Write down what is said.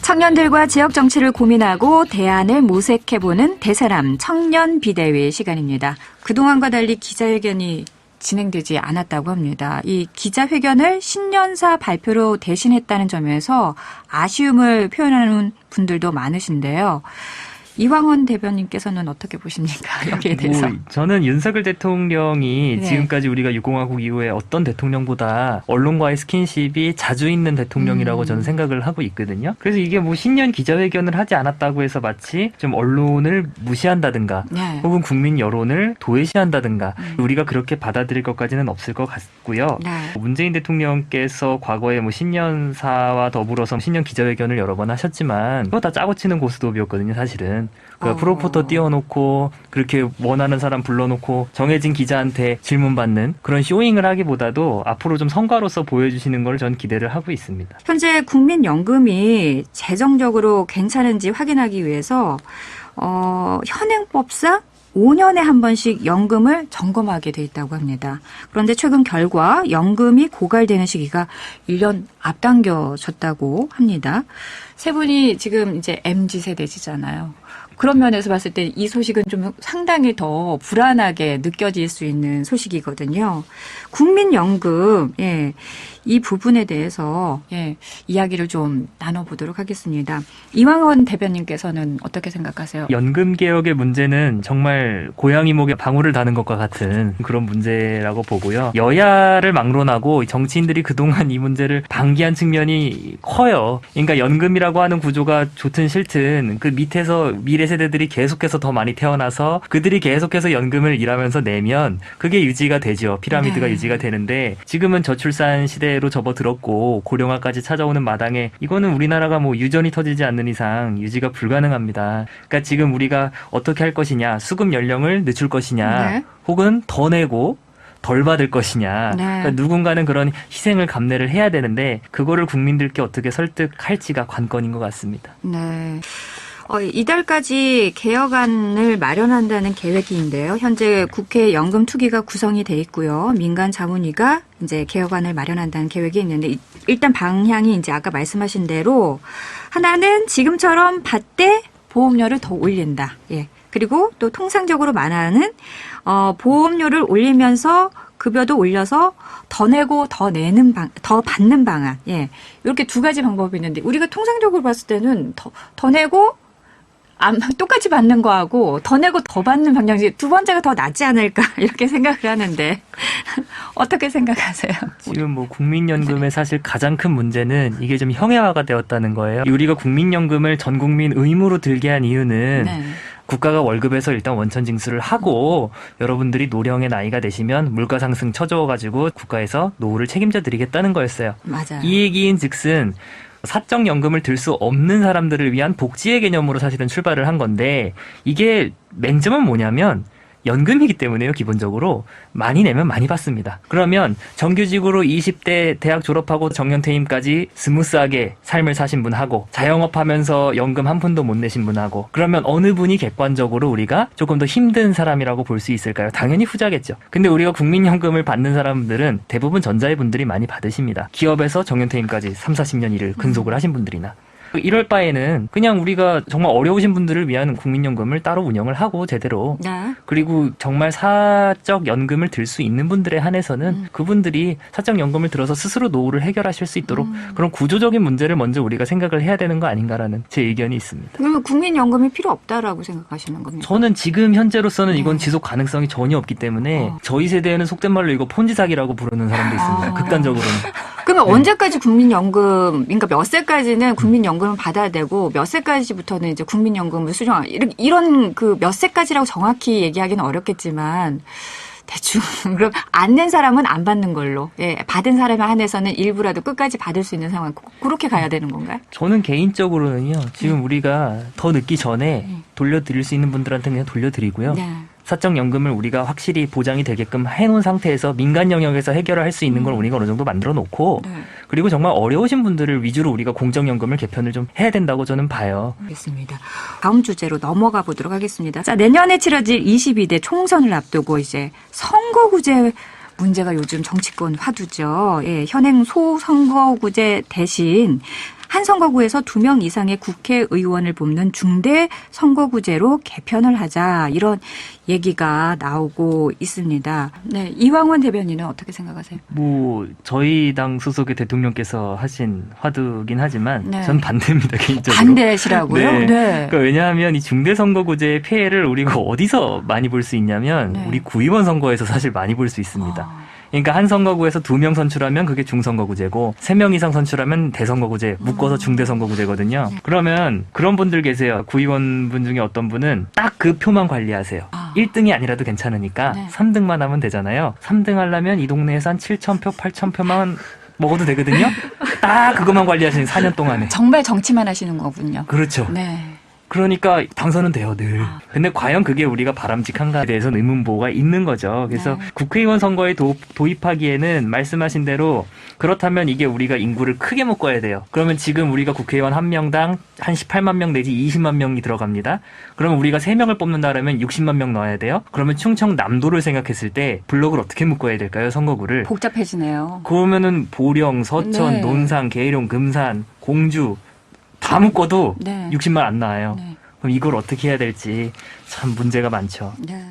청년들과 지역 정치를 고민하고 대안을 모색해보는 대사람 청년 비대위 시간입니다. 그동안과 달리 기자회견이 진행되지 않았다고 합니다. 이 기자회견을 신년사 발표로 대신했다는 점에서 아쉬움을 표현하는 분들도 많으신데요. 이황원 대변인께서는 어떻게 보십니까? 여기에 대해서. 저는 윤석열 대통령이 네. 지금까지 우리가 유공화국 이후에 어떤 대통령보다 언론과의 스킨십이 자주 있는 대통령이라고 저는 생각을 하고 있거든요. 그래서 이게 신년 기자회견을 하지 않았다고 해서 마치 좀 언론을 무시한다든가 네. 혹은 국민 여론을 도외시한다든가 우리가 그렇게 받아들일 것까지는 없을 것 같고요. 네. 문재인 대통령께서 과거에 신년사와 더불어서 신년 기자회견을 여러 번 하셨지만 그거 다 짜고 치는 고스톱이었거든요, 사실은. 프로포터 띄워놓고 그렇게 원하는 사람 불러놓고 정해진 기자한테 질문 받는 그런 쇼잉을 하기보다도 앞으로 좀 성과로서 보여주시는 걸 전 기대를 하고 있습니다. 현재 국민연금이 재정적으로 괜찮은지 확인하기 위해서 현행법상 5년에 한 번씩 연금을 점검하게 돼 있다고 합니다. 그런데 최근 결과 연금이 고갈되는 시기가 1년 앞당겨졌다고 합니다. 세 분이 지금 이제 MZ 세대시잖아요. 그런 면에서 봤을 때 이 소식은 좀 상당히 더 불안하게 느껴질 수 있는 소식이거든요. 국민연금, 이 부분에 대해서 이야기를 좀 나눠보도록 하겠습니다. 이황원 대변인께서는 어떻게 생각하세요? 연금 개혁의 문제는 정말 고양이 목에 방울을 다는 것과 같은 그런 문제라고 보고요. 여야를 막론하고 정치인들이 그동안 이 문제를 방기한 측면이 커요. 그러니까 연금이라고 하는 구조가 좋든 싫든 그 밑에서 미래 세대들이 계속해서 더 많이 태어나서 그들이 계속해서 연금을 일하면서 내면 그게 유지가 되죠. 피라미드가 네. 유지가 되는데 지금은 저출산 시대로 접어들었고 고령화까지 찾아오는 마당에 이거는 우리나라가 유전이 터지지 않는 이상 유지가 불가능합니다. 그러니까 지금 우리가 어떻게 할 것이냐, 수급 연령을 늦출 것이냐, 네. 혹은 더 내고 덜 받을 것이냐. 네. 그러니까 누군가는 그런 희생을 감내를 해야 되는데 그거를 국민들께 어떻게 설득할지가 관건인 것 같습니다. 네. 이달까지 개혁안을 마련한다는 계획인데요. 현재 국회 연금 투기가 구성이 돼 있고요. 민간 자문위가 이제 개혁안을 마련한다는 계획이 있는데 일단 방향이 이제 아까 말씀하신 대로 하나는 지금처럼 받되 보험료를 더 올린다. 그리고 또 통상적으로 말하는 보험료를 올리면서 급여도 올려서 더 내고 더 받는 방안. 이렇게 두 가지 방법이 있는데 우리가 통상적으로 봤을 때는 더 내고 똑같이 받는 거하고 더 내고 더 받는 방향이 두 번째가 더 낫지 않을까 이렇게 생각을 하는데 어떻게 생각하세요? 지금 국민연금의 사실 가장 큰 문제는 이게 좀 형해화가 되었다는 거예요. 우리가 국민연금을 전 국민 의무로 들게 한 이유는 국가가 월급에서 일단 원천 징수를 하고 여러분들이 노령의 나이가 되시면 물가 상승 쳐줘가지고 국가에서 노후를 책임져 드리겠다는 거였어요. 맞아요. 이 얘기인 즉슨 사적연금을 들 수 없는 사람들을 위한 복지의 개념으로 사실은 출발을 한 건데 이게 맹점은 뭐냐면 연금이기 때문에요. 기본적으로 많이 내면 많이 받습니다. 그러면 정규직으로 20대 대학 졸업하고 정년퇴임까지 스무스하게 삶을 사신 분하고 자영업하면서 연금 한 푼도 못 내신 분하고 그러면 어느 분이 객관적으로 우리가 조금 더 힘든 사람이라고 볼 수 있을까요? 당연히 후자겠죠. 근데 우리가 국민연금을 받는 사람들은 대부분 전자의 분들이 많이 받으십니다. 기업에서 정년퇴임까지 3, 40년 일을 근속을 하신 분들이나 이럴 바에는 그냥 우리가 정말 어려우신 분들을 위한 국민연금을 따로 운영을 하고 제대로 그리고 정말 사적 연금을 들 수 있는 분들에 한해서는 그분들이 사적 연금을 들어서 스스로 노후를 해결하실 수 있도록 그런 구조적인 문제를 먼저 우리가 생각을 해야 되는 거 아닌가라는 제 의견이 있습니다. 그러면 국민연금이 필요 없다라고 생각하시는 겁니까? 저는 지금 현재로서는 이건 지속 가능성이 전혀 없기 때문에 저희 세대에는 속된 말로 이거 폰지 사기라고 부르는 사람도 있습니다. 극단적으로는. 그러면 언제까지 국민연금, 그러니까 몇 세까지는 국민연금을 받아야 되고 몇 세까지부터는 이제 국민연금을 수령하 이런 그 몇 세까지라고 정확히 얘기하기는 어렵겠지만 대충 그럼 안 낸 사람은 안 받는 걸로 받은 사람에 한해서는 일부라도 끝까지 받을 수 있는 상황 그렇게 가야 되는 건가요? 저는 개인적으로는요. 지금 우리가 더 늦기 전에 돌려드릴 수 있는 분들한테는 그냥 돌려드리고요. 사적 연금을 우리가 확실히 보장이 되게끔 해놓은 상태에서 민간 영역에서 해결을 할 수 있는 걸 우리가 어느 정도 만들어 놓고 그리고 정말 어려우신 분들을 위주로 우리가 공적연금을 개편을 좀 해야 된다고 저는 봐요. 알겠습니다. 다음 주제로 넘어가 보도록 하겠습니다. 자, 내년에 치러질 22대 총선을 앞두고 이제 선거구제 문제가 요즘 정치권 화두죠. 현행 소선거구제 대신 한 선거구에서 2명 이상의 국회의원을 뽑는 중대 선거구제로 개편을 하자 이런 얘기가 나오고 있습니다. 네, 이황원 대변인은 어떻게 생각하세요? 뭐 저희 당 소속의 대통령께서 하신 화두긴 하지만 네. 전 반대입니다, 개인적으로. 반대시라고요? 네. 네. 그러니까 왜냐하면 이 중대선거구제의 폐해를 우리가 어디서 많이 볼 수 있냐면 네. 우리 구의원 선거에서 사실 많이 볼 수 있습니다. 아. 그러니까 한 선거구에서 2명 선출하면 그게 중선거구제고 3명 이상 선출하면 대선거구제, 묶어서 중대선거구제거든요. 그러면 그런 분들 계세요. 구의원분 중에 어떤 분은 딱 그 표만 관리하세요. 아. 1등이 아니라도 괜찮으니까 네. 3등만 하면 되잖아요. 3등 하려면 이 동네에서 한 7,000표, 8,000표만 먹어도 되거든요. 딱 그것만 관리하시는 4년 동안에. 정말 정치만 하시는 거군요. 그렇죠. 네. 그러니까 당선은 돼요, 늘. 근데 과연 그게 우리가 바람직한가에 대해서는 의문보가 있는 거죠. 그래서 네. 국회의원 선거에 도입하기에는 말씀하신 대로 그렇다면 이게 우리가 인구를 크게 묶어야 돼요. 그러면 지금 우리가 국회의원 한 명당 한 18만 명 내지 20만 명이 들어갑니다. 그러면 우리가 3명을 뽑는다 그러면 60만 명 넣어야 돼요. 그러면 충청남도를 생각했을 때 블록을 어떻게 묶어야 될까요, 선거구를? 복잡해지네요. 그러면은 보령, 서천, 네. 논산, 계룡, 금산, 공주 다 묶어도 네. 60만 안 나와요. 네. 그럼 이걸 어떻게 해야 될지 참 문제가 많죠. 네.